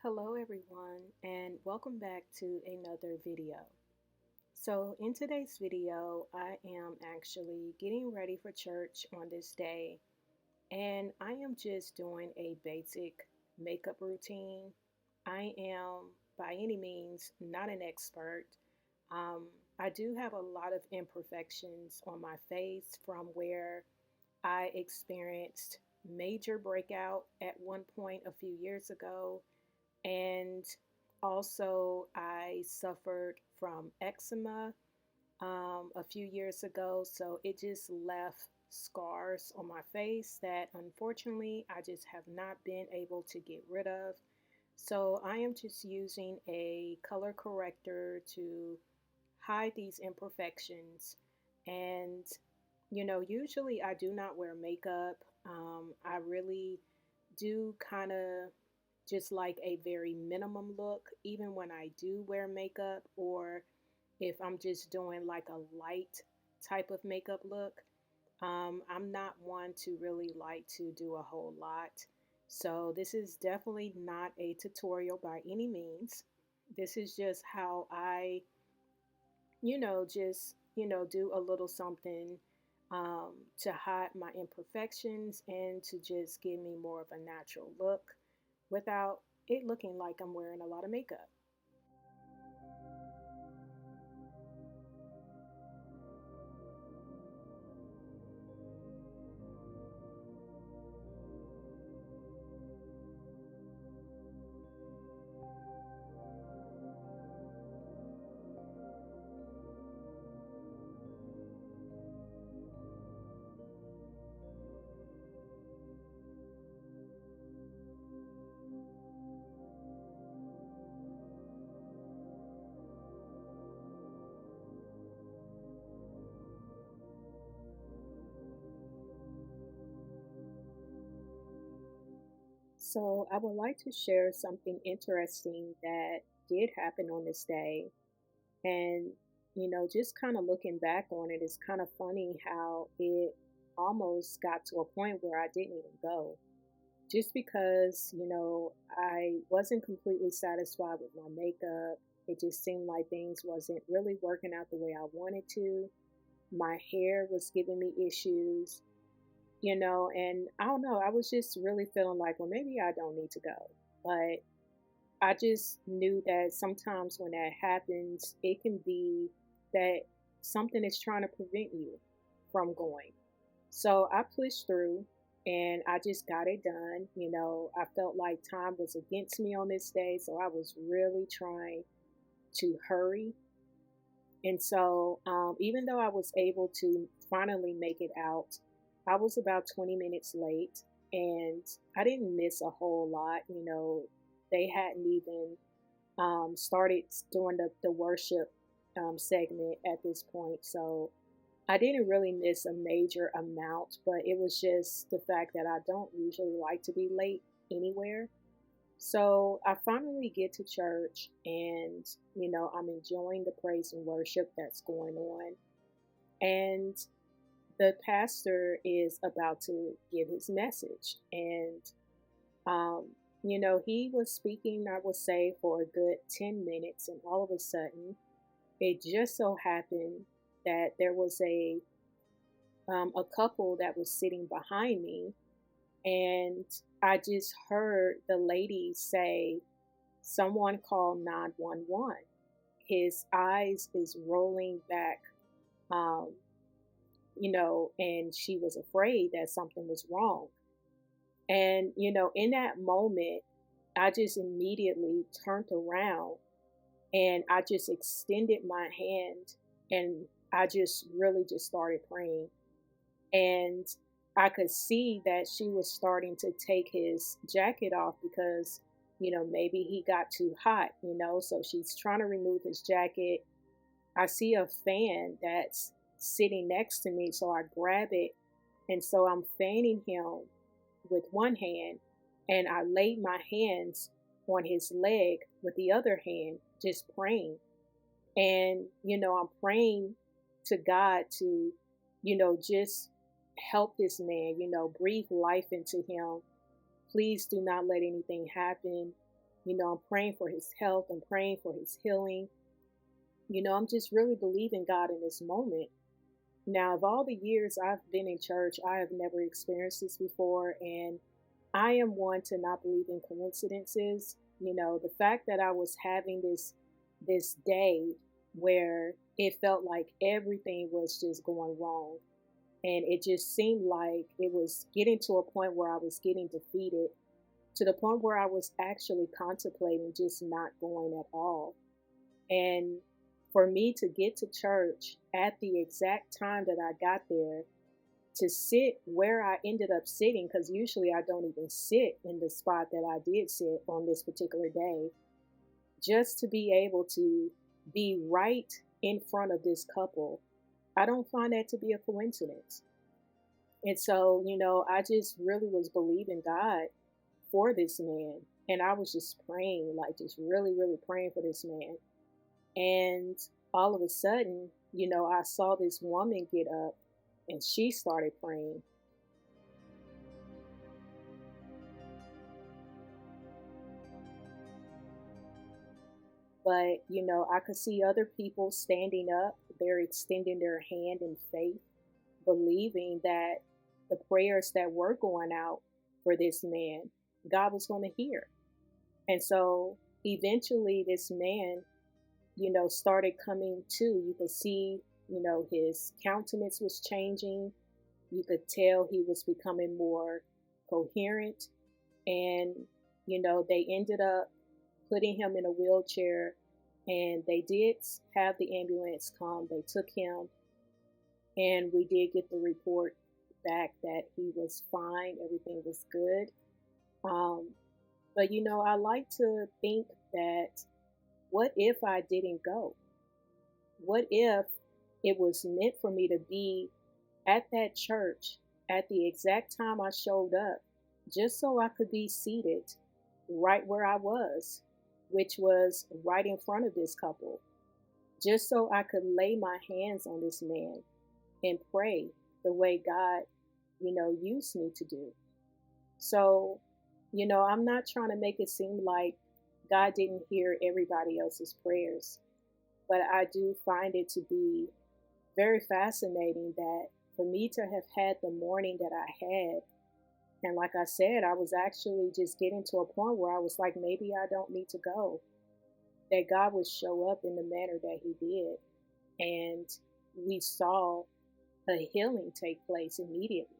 Hello everyone and welcome back to another video. So in today's video, I am actually getting ready for church on this day and I am just doing a basic makeup routine. I am by any means not an expert. Um, I do have a lot of imperfections on my face from where I experienced major breakout at one point a few years ago, and also, I suffered from eczema a few years ago. So it just left scars on my face that unfortunately I just have not been able to get rid of. So I am just using a color corrector to hide these imperfections. And, usually I do not wear makeup. I really do kind of just like a very minimum look, even when I do wear makeup, or if I'm just doing like a light type of makeup look. I'm not one to really like to do a whole lot. So, this is definitely not a tutorial by any means. This is just how I, do a little something to hide my imperfections and to just give me more of a natural look without it looking like I'm wearing a lot of makeup. So, I would like to share something interesting that did happen on this day. And, just kind of looking back on it, it's kind of funny how it almost got to a point where I didn't even go. Just because, I wasn't completely satisfied with my makeup. It just seemed like things wasn't really working out the way I wanted to. My hair was giving me issues, and I don't know, I was just really feeling like, well, maybe I don't need to go. But I just knew that sometimes when that happens, it can be that something is trying to prevent you from going. So I pushed through and I just got it done. I felt like time was against me on this day. So I was really trying to hurry. And so, even though I was able to finally make it out, I was about 20 minutes late and I didn't miss a whole lot. They hadn't even started doing the worship segment at this point. So I didn't really miss a major amount, but it was just the fact that I don't usually like to be late anywhere. So I finally get to church and, I'm enjoying the praise and worship that's going on. And the pastor is about to give his message. And, um, he was speaking, I would say, for a good 10 minutes. And all of a sudden, it just so happened that there was a couple that was sitting behind me. And I just heard the lady say, someone call 911. His eyes is rolling back, um, and she was afraid that something was wrong. And, in that moment, I just immediately turned around and I just extended my hand and I just really just started praying. And I could see that she was starting to take his jacket off because, maybe he got too hot, so she's trying to remove his jacket. I see a fan that's sitting next to me, so I grab it. And so I'm fanning him with one hand, and I laid my hands on his leg with the other hand, just praying. And, I'm praying to God to, just help this man, breathe life into him. Please do not let anything happen. I'm praying for his health. I'm praying for his healing. I'm just really believing God in this moment. Now, of all the years I've been in church, I have never experienced this before. And I am one to not believe in coincidences. The fact that I was having this day where it felt like everything was just going wrong. And it just seemed like it was getting to a point where I was getting defeated, to the point where I was actually contemplating just not going at all. And for me to get to church at the exact time that I got there, to sit where I ended up sitting, because usually I don't even sit in the spot that I did sit on this particular day, just to be able to be right in front of this couple, I don't find that to be a coincidence. And so, I just really was believing God for this man. And I was just praying, like just really, really praying for this man. And all of a sudden, I saw this woman get up and she started praying. But, I could see other people standing up. They're extending their hand in faith, believing that the prayers that were going out for this man, God was going to hear. And so eventually, this man, started coming to. You could see, his countenance was changing. You could tell he was becoming more coherent. And, they ended up putting him in a wheelchair, and they did have the ambulance come. They took him, and we did get the report back that he was fine, everything was good. um, but I like to think that, what if I didn't go? What if it was meant for me to be at that church at the exact time I showed up, just so I could be seated right where I was, which was right in front of this couple, just so I could lay my hands on this man and pray the way God, used me to do. So, I'm not trying to make it seem like God didn't hear everybody else's prayers, but I do find it to be very fascinating that for me to have had the morning that I had, and like I said, I was actually just getting to a point where I was like, maybe I don't need to go, that God would show up in the manner that He did. And we saw a healing take place immediately.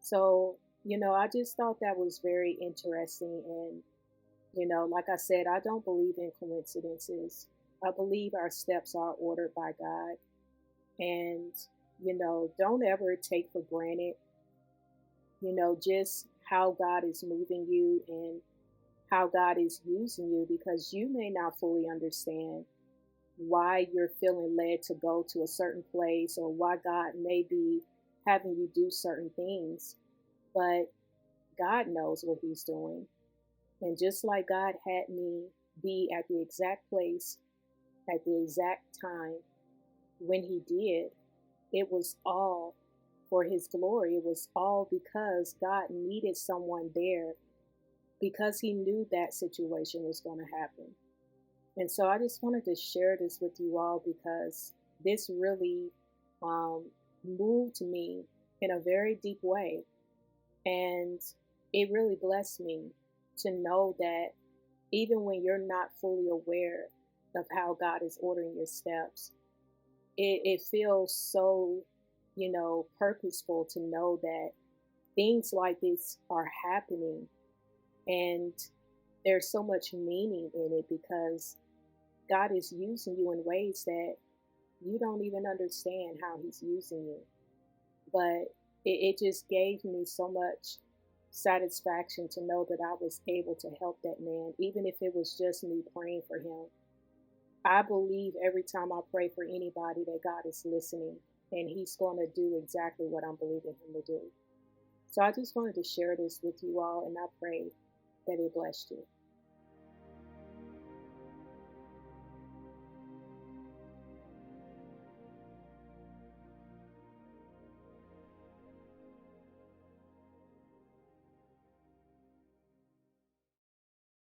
So, I just thought that was very interesting. And, like I said, I don't believe in coincidences. I believe our steps are ordered by God. And, don't ever take for granted, just how God is moving you and how God is using you, because you may not fully understand why you're feeling led to go to a certain place, or why God may be having you do certain things. But God knows what He's doing. And just like God had me be at the exact place at the exact time when He did, it was all for His glory. It was all because God needed someone there, because He knew that situation was going to happen. And so I just wanted to share this with you all, because this really um, moved me in a very deep way. And it really blessed me to know that even when you're not fully aware of how God is ordering your steps, it feels so, purposeful to know that things like this are happening. And there's so much meaning in it, because God is using you in ways that you don't even understand how He's using you. But it just gave me so much satisfaction to know that I was able to help that man, even if it was just me praying for him. I believe every time I pray for anybody that God is listening, and He's going to do exactly what I'm believing Him to do. So I just wanted to share this with you all, and I pray that it blessed you.